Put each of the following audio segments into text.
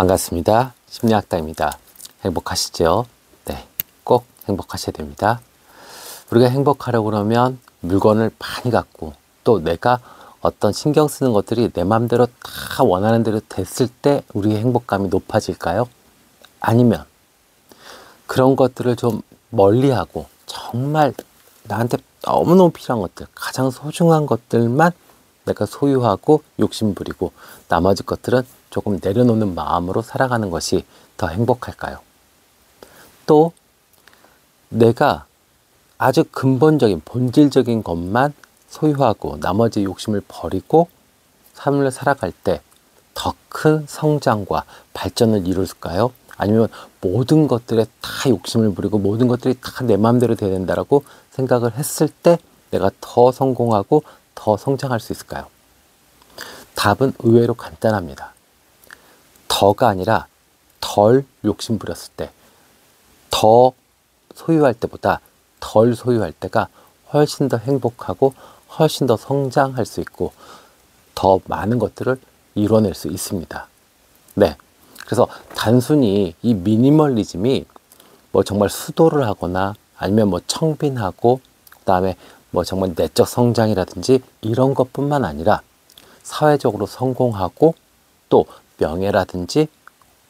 반갑습니다. 심리학다입니다. 행복하시죠? 네, 꼭 행복하셔야 됩니다. 우리가 행복하려고 그러면 물건을 많이 갖고 또 내가 어떤 신경 쓰는 것들이 내 마음대로 다 원하는 대로 됐을 때 우리의 행복감이 높아질까요? 아니면 그런 것들을 좀 멀리하고 정말 나한테 너무너무 필요한 것들, 가장 소중한 것들만 내가 소유하고 욕심부리고 나머지 것들은 조금 내려놓는 마음으로 살아가는 것이 더 행복할까요? 또 내가 아주 근본적인 본질적인 것만 소유하고 나머지 욕심을 버리고 삶을 살아갈 때 더 큰 성장과 발전을 이룰까요? 아니면 모든 것들에 다 욕심을 부리고 모든 것들이 다 내 마음대로 돼야 된다라고 생각을 했을 때 내가 더 성공하고 더 성장할 수 있을까요? 답은 의외로 간단합니다. 더가 아니라 덜 욕심 부렸을 때, 더 소유할 때보다 덜 소유할 때가 훨씬 더 행복하고 훨씬 더 성장할 수 있고 더 많은 것들을 이뤄낼 수 있습니다. 네. 그래서 단순히 이 미니멀리즘이 뭐 정말 수도를 하거나 아니면 뭐 청빈하고 그다음에 뭐 정말 내적 성장이라든지 이런 것뿐만 아니라 사회적으로 성공하고 또 명예라든지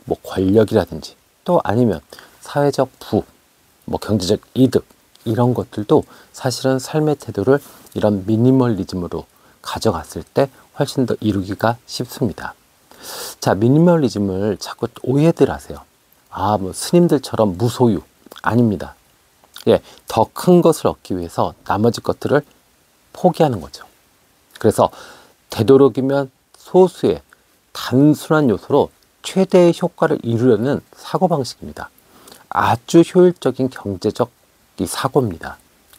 뭐 권력이라든지 또 아니면 사회적 부, 뭐 경제적 이득 이런 것들도 사실은 삶의 태도를 이런 미니멀리즘으로 가져갔을 때 훨씬 더 이루기가 쉽습니다. 자, 미니멀리즘을 자꾸 오해들 하세요. 아, 뭐 스님들처럼 무소유. 아닙니다. 예, 더 큰 것을 얻기 위해서 나머지 것들을 포기하는 거죠. 그래서 되도록이면 소수의 단순한 요소로 최대의 효과를 이루려는 사고방식입니다. 아주 효율적인 경제적 이 사고입니다.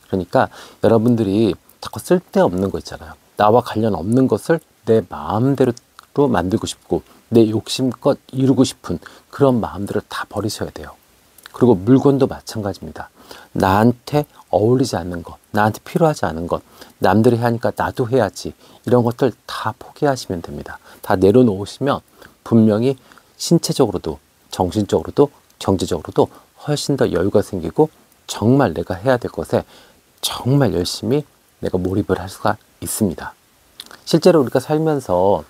그러니까 여러분들이 자꾸 쓸데없는 거 있잖아요. 나와 관련 없는 것을 내 마음대로 만들고 싶고 내 욕심껏 이루고 싶은 그런 마음들을 다 버리셔야 돼요. 그리고 물건도 마찬가지입니다. 나한테 어울리지 않는 것, 나한테 필요하지 않은 것, 남들이 하니까 나도 해야지 이런 것들 다 포기하시면 됩니다. 다 내려놓으시면 분명히 신체적으로도 정신적으로도 경제적으로도 훨씬 더 여유가 생기고 정말 내가 해야 될 것에 정말 열심히 내가 몰입을 할 수가 있습니다. 실제로 우리가 살면서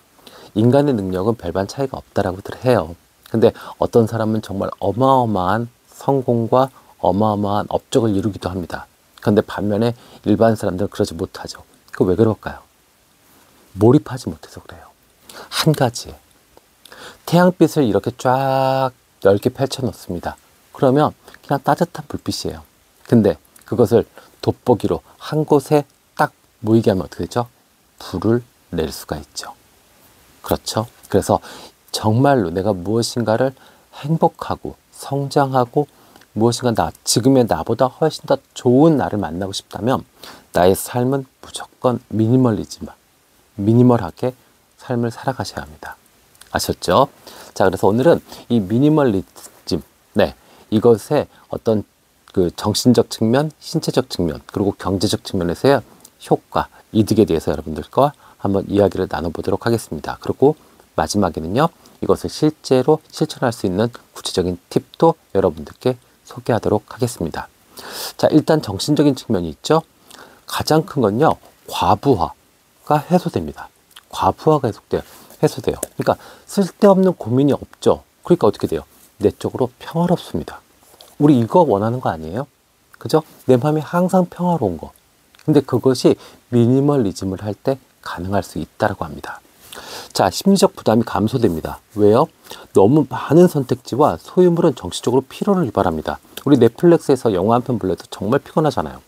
인간의 능력은 별반 차이가 없다라고들 해요. 근데 어떤 사람은 정말 어마어마한 성공과 어마어마한 업적을 이루기도 합니다. 그런데 반면에 일반 사람들은 그러지 못하죠. 그 왜 그럴까요? 몰입하지 못해서 그래요. 한 가지에 태양빛을 이렇게 쫙 넓게 펼쳐 놓습니다. 그러면 그냥 따뜻한 불빛이에요. 근데 그것을 돋보기로 한 곳에 딱 모이게 하면 어떻게 되죠? 불을 낼 수가 있죠. 그렇죠? 그래서 정말로 내가 무엇인가를 행복하고 성장하고 무엇인가 지금의 나보다 훨씬 더 좋은 나를 만나고 싶다면 나의 삶은 무조건 미니멀하게 삶을 살아가셔야 합니다. 아셨죠? 자, 그래서 오늘은 이 미니멀리즘, 네, 이것의 어떤 그 정신적 측면, 신체적 측면, 그리고 경제적 측면에서의 효과, 이득에 대해서 여러분들과 한번 이야기를 나눠보도록 하겠습니다. 그리고 마지막에는요, 이것을 실제로 실천할 수 있는 구체적인 팁도 여러분들께 소개하도록 하겠습니다. 자, 일단 정신적인 측면이 있죠. 가장 큰 건요, 과부하가 해소됩니다. 과부하가 해소돼요. 그러니까 쓸데없는 고민이 없죠. 그러니까 어떻게 돼요? 내적으로 평화롭습니다. 우리 이거 원하는 거 아니에요? 그죠? 내 마음이 항상 평화로운 거. 근데 그것이 미니멀리즘을 할 때 가능할 수 있다고 합니다. 자, 심리적 부담이 감소됩니다. 왜요? 너무 많은 선택지와 소유물은 정신적으로 피로를 유발합니다. 우리 넷플릭스에서 영화 한 편 볼래도 정말 피곤하잖아요.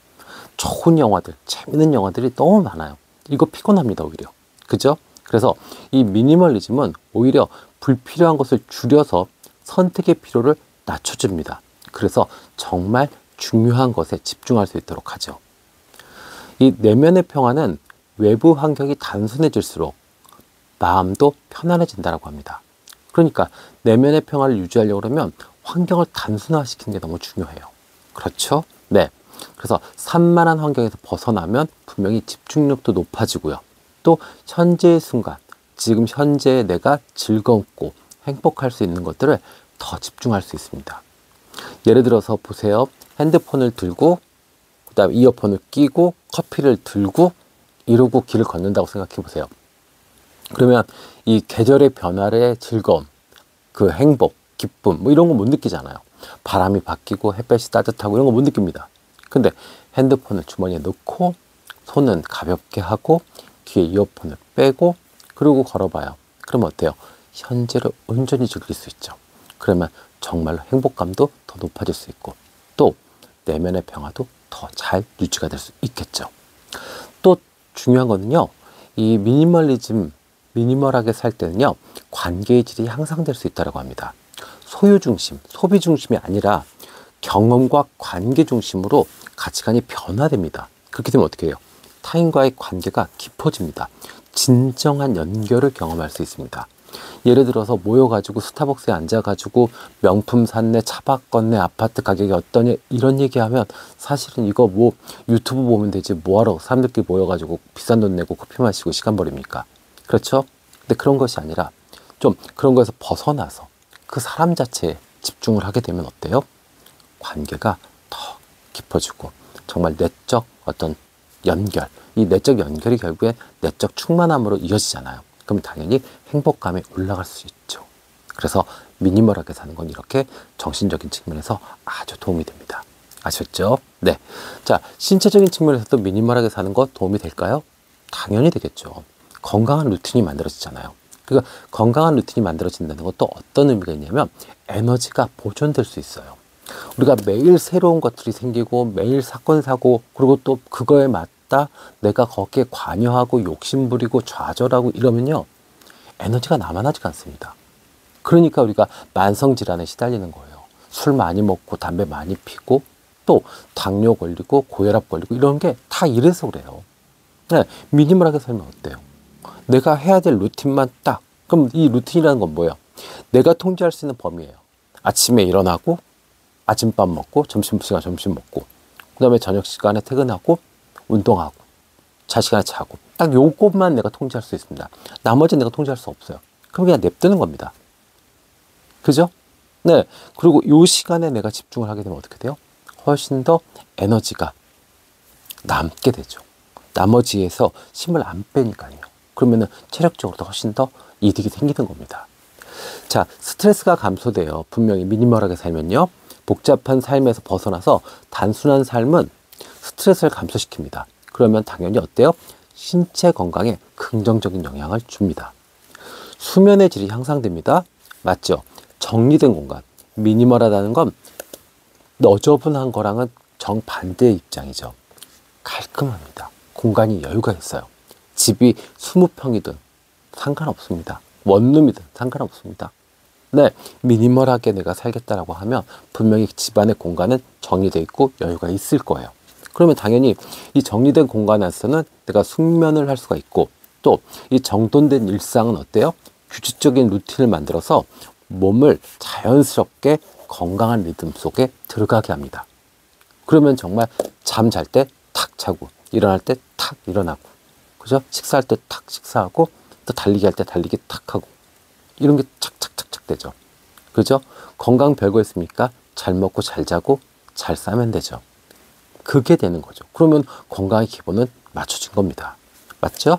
좋은 영화들, 재밌는 영화들이 너무 많아요. 이거 피곤합니다, 오히려. 그죠? 그래서 이 미니멀리즘은 오히려 불필요한 것을 줄여서 선택의 피로를 낮춰줍니다. 그래서 정말 중요한 것에 집중할 수 있도록 하죠. 이 내면의 평화는 외부 환경이 단순해질수록 마음도 편안해진다고 합니다. 그러니까 내면의 평화를 유지하려고 하면 환경을 단순화시키는 게 너무 중요해요. 그렇죠? 네. 그래서 산만한 환경에서 벗어나면 분명히 집중력도 높아지고요. 또 현재의 순간, 지금 현재의 내가 즐겁고 행복할 수 있는 것들을 더 집중할 수 있습니다. 예를 들어서 보세요. 핸드폰을 들고 그 다음에 이어폰을 끼고 커피를 들고 이러고 길을 걷는다고 생각해 보세요. 그러면 이 계절의 변화의 즐거움, 그 행복, 기쁨 뭐 이런 거 못 느끼잖아요. 바람이 바뀌고 햇볕이 따뜻하고 이런 거 못 느낍니다. 근데 핸드폰을 주머니에 넣고 손은 가볍게 하고 귀에 이어폰을 빼고 그러고 걸어봐요. 그러면 어때요? 현재를 온전히 즐길 수 있죠. 그러면 정말로 행복감도 더 높아질 수 있고 또 내면의 평화도 더 잘 유지가 될 수 있겠죠. 또 중요한 거는요. 이 미니멀하게 살 때는요. 관계의 질이 향상될 수 있다고 합니다. 소유 중심, 소비 중심이 아니라 경험과 관계 중심으로 가치관이 변화됩니다. 그렇게 되면 어떻게 해요? 타인과의 관계가 깊어집니다. 진정한 연결을 경험할 수 있습니다. 예를 들어서 모여가지고 스타벅스에 앉아가지고 명품 샀네, 차 바꿨네, 아파트 가격이 어떠냐 이런 얘기하면 사실은 이거 뭐 유튜브 보면 되지 뭐하러 사람들끼리 모여가지고 비싼 돈 내고 커피 마시고 시간 버립니까? 그렇죠? 근데 그런 것이 아니라 좀 그런 거에서 벗어나서 그 사람 자체에 집중을 하게 되면 어때요? 관계가 더 깊어지고 정말 내적 어떤 연결, 이 내적 연결이 결국에 내적 충만함으로 이어지잖아요. 그럼 당연히 행복감이 올라갈 수 있죠. 그래서 미니멀하게 사는 건 이렇게 정신적인 측면에서 아주 도움이 됩니다. 아셨죠? 네. 자, 신체적인 측면에서도 미니멀하게 사는 것 도움이 될까요? 당연히 되겠죠. 건강한 루틴이 만들어지잖아요. 그러니까 건강한 루틴이 만들어진다는 것도 어떤 의미가 있냐면 에너지가 보존될 수 있어요. 우리가 매일 새로운 것들이 생기고 매일 사건 사고 그리고 또 그거에 맞다 내가 거기에 관여하고 욕심부리고 좌절하고 이러면요 에너지가 남아나지가 않습니다. 그러니까 우리가 만성질환에 시달리는 거예요. 술 많이 먹고 담배 많이 피고 또 당뇨 걸리고 고혈압 걸리고 이런 게 다 이래서 그래요. 네, 미니멀하게 살면 어때요? 내가 해야 될 루틴만 딱. 그럼 이 루틴이라는 건 뭐예요? 내가 통제할 수 있는 범위예요. 아침에 일어나고 아침밥 먹고 점심시간 점심 먹고 그 다음에 저녁 시간에 퇴근하고 운동하고 자 시간에 자고 딱 요것만 내가 통제할 수 있습니다. 나머지는 내가 통제할 수 없어요. 그럼 그냥 냅두는 겁니다. 그죠? 네. 그리고 요 시간에 내가 집중을 하게 되면 어떻게 돼요? 훨씬 더 에너지가 남게 되죠. 나머지에서 힘을 안 빼니까요. 그러면은 체력적으로도 훨씬 더 이득이 생기는 겁니다. 자, 스트레스가 감소돼요. 분명히 미니멀하게 살면요. 복잡한 삶에서 벗어나서 단순한 삶은 스트레스를 감소시킵니다. 그러면 당연히 어때요? 신체 건강에 긍정적인 영향을 줍니다. 수면의 질이 향상됩니다. 맞죠? 정리된 공간. 미니멀하다는 건 너저분한 거랑은 정반대의 입장이죠. 깔끔합니다. 공간이 여유가 있어요. 집이 20평이든 상관없습니다. 원룸이든 상관없습니다. 네, 미니멀하게 내가 살겠다라고 하면 분명히 집안의 공간은 정리되어 있고 여유가 있을 거예요. 그러면 당연히 이 정리된 공간 안에서는 내가 숙면을 할 수가 있고 또 이 정돈된 일상은 어때요? 규칙적인 루틴을 만들어서 몸을 자연스럽게 건강한 리듬 속에 들어가게 합니다. 그러면 정말 잠 잘 때 탁 자고 일어날 때 탁 일어나고 그죠? 식사할 때 탁 식사하고 또 달리기 할 때 달리기 탁 하고 이런 게 착착착착 되죠. 그죠? 건강 별거 있습니까? 잘 먹고 잘 자고 잘 싸면 되죠. 그게 되는 거죠. 그러면 건강의 기본은 맞춰진 겁니다. 맞죠?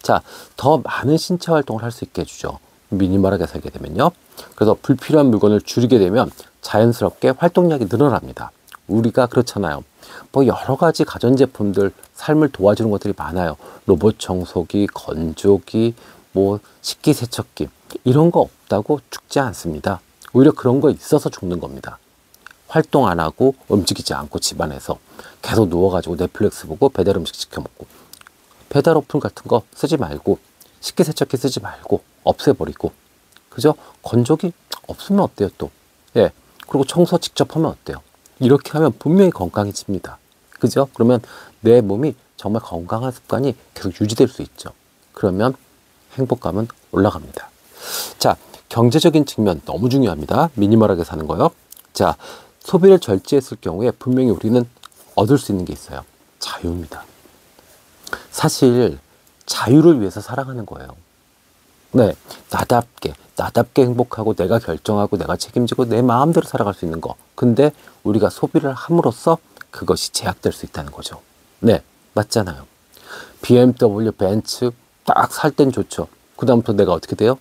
자, 더 많은 신체 활동을 할 수 있게 해주죠. 미니멀하게 살게 되면요. 그래서 불필요한 물건을 줄이게 되면 자연스럽게 활동량이 늘어납니다. 우리가 그렇잖아요. 뭐 여러 가지 가전제품들 삶을 도와주는 것들이 많아요. 로봇 청소기, 건조기, 뭐 식기세척기 이런 거 없다고 죽지 않습니다. 오히려 그런 거 있어서 죽는 겁니다. 활동 안 하고 움직이지 않고 집안에서 계속 누워가지고 넷플릭스 보고 배달 음식 시켜 먹고 배달 어플 같은 거 쓰지 말고 식기세척기 쓰지 말고 없애버리고 그죠? 건조기 없으면 어때요 또? 예. 그리고 청소 직접 하면 어때요? 이렇게 하면 분명히 건강해집니다. 그죠? 그러면 내 몸이 정말 건강한 습관이 계속 유지될 수 있죠. 그러면 행복감은 올라갑니다. 자, 경제적인 측면 너무 중요합니다. 미니멀하게 사는 거요. 자, 소비를 절제했을 경우에 분명히 우리는 얻을 수 있는 게 있어요. 자유입니다. 사실 자유를 위해서 살아가는 거예요. 네, 나답게 행복하고 내가 결정하고 내가 책임지고 내 마음대로 살아갈 수 있는 거. 근데 우리가 소비를 함으로써 그것이 제약될 수 있다는 거죠. 네, 맞잖아요. BMW, 벤츠 딱 살 땐 좋죠. 그 다음부터 내가 어떻게 돼요?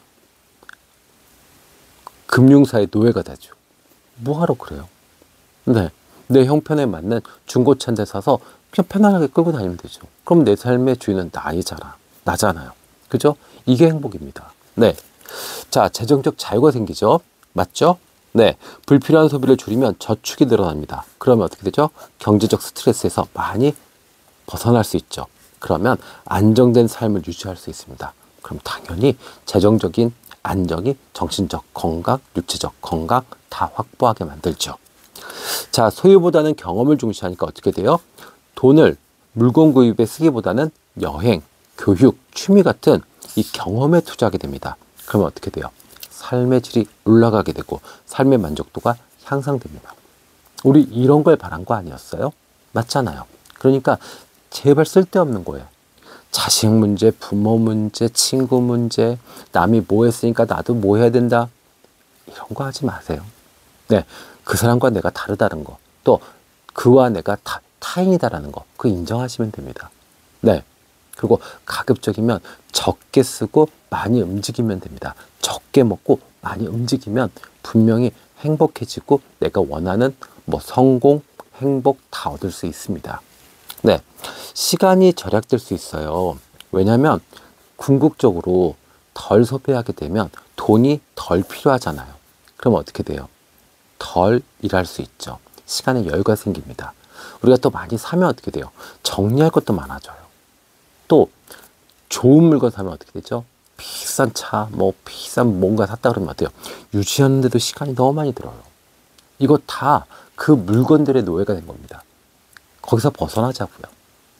금융사의 노예가 되죠. 뭐하러 그래요? 네, 내 형편에 맞는 중고차 한 대 사서 그냥 편안하게 끌고 다니면 되죠. 그럼 내 삶의 주인은 나잖아요. 그죠? 이게 행복입니다. 네. 자, 재정적 자유가 생기죠. 맞죠? 네. 불필요한 소비를 줄이면 저축이 늘어납니다. 그러면 어떻게 되죠? 경제적 스트레스에서 많이 벗어날 수 있죠. 그러면 안정된 삶을 유지할 수 있습니다. 그럼 당연히 재정적인 안정이 정신적 건강, 육체적 건강 다 확보하게 만들죠. 자, 소유보다는 경험을 중시하니까 어떻게 돼요? 돈을 물건 구입에 쓰기보다는 여행, 교육, 취미 같은 이 경험에 투자하게 됩니다. 그러면 어떻게 돼요? 삶의 질이 올라가게 되고 삶의 만족도가 향상됩니다. 우리 이런 걸 바란 거 아니었어요? 맞잖아요. 그러니까 제발 쓸데없는 거예요. 자식 문제, 부모 문제, 친구 문제, 남이 뭐 했으니까 나도 뭐 해야 된다. 이런 거 하지 마세요. 네, 그 사람과 내가 다르다는 거, 또 그와 내가 타인이다라는 거, 그거 인정하시면 됩니다. 네, 그리고 가급적이면 적게 쓰고 많이 움직이면 됩니다. 적게 먹고 많이 움직이면 분명히 행복해지고 내가 원하는 뭐 성공, 행복 다 얻을 수 있습니다. 네, 시간이 절약될 수 있어요. 왜냐하면 궁극적으로 덜 소비하게 되면 돈이 덜 필요하잖아요. 그럼 어떻게 돼요? 덜 일할 수 있죠. 시간에 여유가 생깁니다. 우리가 또 많이 사면 어떻게 돼요? 정리할 것도 많아져요. 또 좋은 물건 사면 어떻게 되죠? 비싼 차, 뭐 비싼 뭔가 샀다 그러면 어때요? 유지하는데도 시간이 너무 많이 들어요. 이거 다 그 물건들의 노예가 된 겁니다. 거기서 벗어나자고요.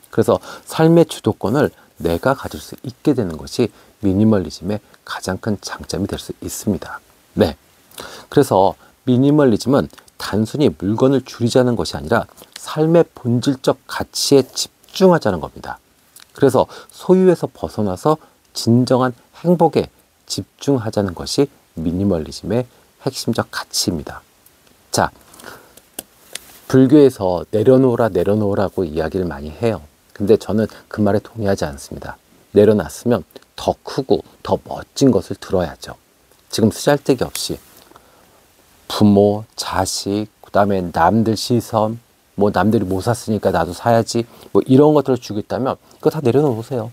그래서 삶의 주도권을 내가 가질 수 있게 되는 것이 미니멀리즘의 가장 큰 장점이 될 수 있습니다. 네. 그래서 미니멀리즘은 단순히 물건을 줄이자는 것이 아니라 삶의 본질적 가치에 집중하자는 겁니다. 그래서 소유에서 벗어나서 진정한 행복에 집중하자는 것이 미니멀리즘의 핵심적 가치입니다. 자, 불교에서 내려놓으라고 이야기를 많이 해요. 근데 저는 그 말에 동의하지 않습니다. 내려놨으면 더 크고 더 멋진 것을 들어야죠. 지금 쓰잘데기 없이 부모, 자식, 그 다음에 남들 시선, 뭐 남들이 못 샀으니까 나도 사야지, 뭐 이런 것들을 주고 있다면 이거 다 내려놓으세요.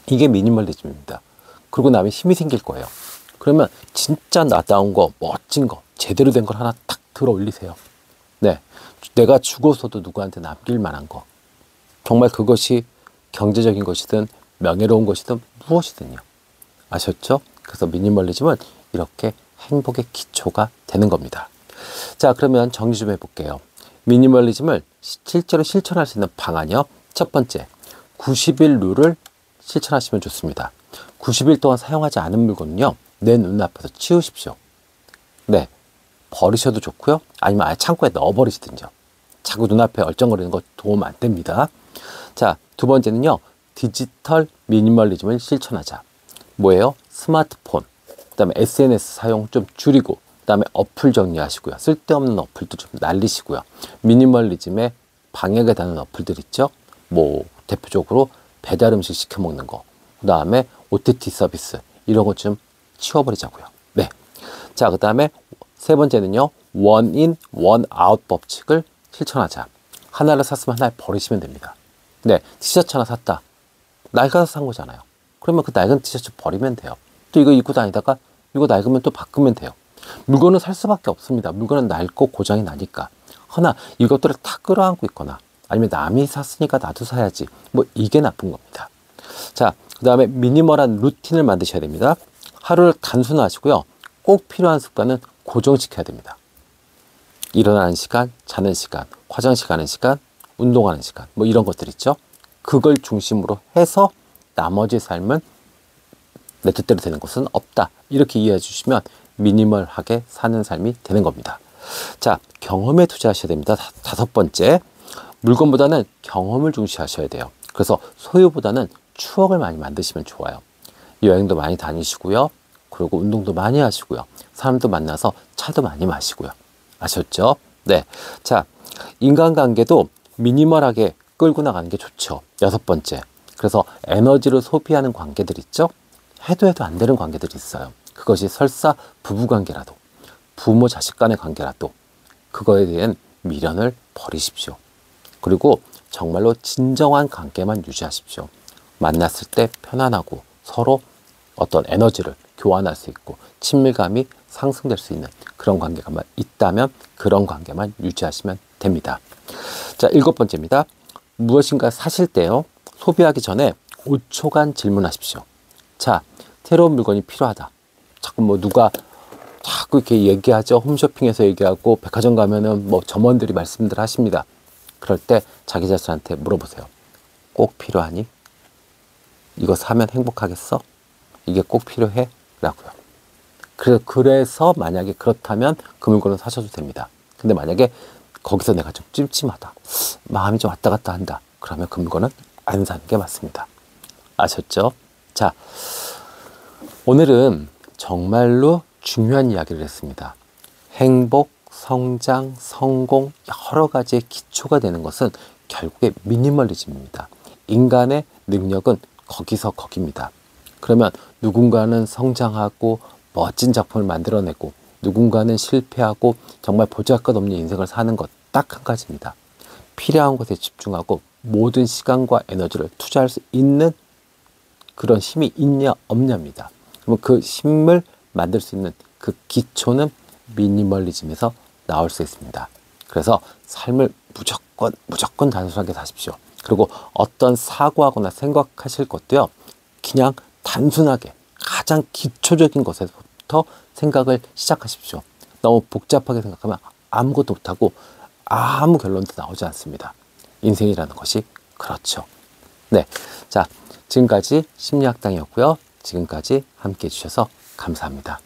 이게 미니멀리즘입니다. 그리고 나면 힘이 생길 거예요. 그러면 진짜 나다운 거, 멋진 거, 제대로 된 걸 하나 탁 들어 올리세요. 네, 내가 죽어서도 누구한테 남길 만한 거. 정말 그것이 경제적인 것이든 명예로운 것이든 무엇이든요. 아셨죠? 그래서 미니멀리즘은 이렇게 행복의 기초가 되는 겁니다. 자, 그러면 정리 좀 해볼게요. 미니멀리즘을 실제로 실천할 수 있는 방안이요. 첫 번째, 90일 룰을 실천하시면 좋습니다. 90일 동안 사용하지 않은 물건은요, 내 눈앞에서 치우십시오. 네, 버리셔도 좋고요. 아니면 아예 창고에 넣어버리시든죠. 자꾸 눈앞에 얼쩡거리는 거 도움 안 됩니다. 자, 두 번째는요, 디지털 미니멀리즘을 실천하자. 뭐예요? 스마트폰, 그 다음에 SNS 사용 좀 줄이고, 그 다음에 어플 정리하시고요. 쓸데없는 어플도 좀 날리시고요. 미니멀리즘에 방해가 되는 어플들 있죠? 뭐 대표적으로 배달 음식 시켜 먹는 거, 그 다음에 OTT 서비스 이런 것 좀 치워버리자고요. 네. 자, 그 다음에 세 번째는요, 원인 원아웃 법칙을 실천하자. 하나를 샀으면 하나를 버리시면 됩니다. 네, 티셔츠 하나 샀다. 낡아서 산 거잖아요. 그러면 그 낡은 티셔츠 버리면 돼요. 또 이거 입고 다니다가 이거 낡으면 또 바꾸면 돼요. 물건은 살 수밖에 없습니다. 물건은 낡고 고장이 나니까. 허나 이것들을 다 끌어안고 있거나 아니면 남이 샀으니까 나도 사야지. 뭐 이게 나쁜 겁니다. 자, 그 다음에 미니멀한 루틴을 만드셔야 됩니다. 하루를 단순화하시고요. 꼭 필요한 습관은 고정시켜야 됩니다. 일어나는 시간, 자는 시간, 화장실 가는 시간, 운동하는 시간, 뭐 이런 것들 있죠. 그걸 중심으로 해서 나머지 삶은 내 뜻대로 되는 것은 없다. 이렇게 이해해 주시면 미니멀하게 사는 삶이 되는 겁니다. 자, 경험에 투자하셔야 됩니다. 다섯 번째, 물건보다는 경험을 중시하셔야 돼요. 그래서 소유보다는 추억을 많이 만드시면 좋아요. 여행도 많이 다니시고요. 그리고 운동도 많이 하시고요. 사람도 만나서 차도 많이 마시고요. 아셨죠? 네. 자, 인간관계도 미니멀하게 끌고 나가는 게 좋죠. 6번째. 그래서 에너지를 소비하는 관계들 있죠? 해도 안 되는 관계들이 있어요. 그것이 설사 부부관계라도, 부모 자식 간의 관계라도 그거에 대한 미련을 버리십시오. 그리고 정말로 진정한 관계만 유지하십시오. 만났을 때 편안하고 서로 어떤 에너지를 교환할 수 있고 친밀감이 상승될 수 있는 그런 관계가 있다면 그런 관계만 유지하시면 됩니다. 자, 7번째입니다. 무엇인가 사실 때요. 소비하기 전에 5초간 질문하십시오. 자, 새로운 물건이 필요하다. 자꾸 누가 자꾸 이렇게 얘기하죠. 홈쇼핑에서 얘기하고 백화점 가면은 점원들이 말씀들 하십니다. 그럴 때 자기 자신한테 물어보세요. 꼭 필요하니? 이거 사면 행복하겠어? 이게 꼭 필요해? 라고요. 그래서 만약에 그렇다면 그 물건을 사셔도 됩니다. 근데 만약에 거기서 내가 좀 찜찜하다. 마음이 좀 왔다 갔다 한다. 그러면 그 물건은 안 사는 게 맞습니다. 아셨죠? 자, 오늘은 정말로 중요한 이야기를 했습니다. 행복, 성장, 성공 여러 가지의 기초가 되는 것은 결국에 미니멀리즘입니다. 인간의 능력은 거기서 거기입니다. 그러면 누군가는 성장하고 멋진 작품을 만들어내고 누군가는 실패하고 정말 보잘것없는 인생을 사는 것 딱 한 가지입니다. 필요한 것에 집중하고 모든 시간과 에너지를 투자할 수 있는 그런 힘이 있냐 없냐입니다. 그러면 그 힘을 만들 수 있는 그 기초는 미니멀리즘에서 나올 수 있습니다. 그래서 삶을 무조건 단순하게 사십시오. 그리고 어떤 사고하거나 생각하실 것도요. 그냥 단순하게 가장 기초적인 것에서부터 생각을 시작하십시오. 너무 복잡하게 생각하면 아무것도 못하고 아무 결론도 나오지 않습니다. 인생이라는 것이 그렇죠. 네, 자, 지금까지 심리학당이었고요. 지금까지 함께 해주셔서 감사합니다.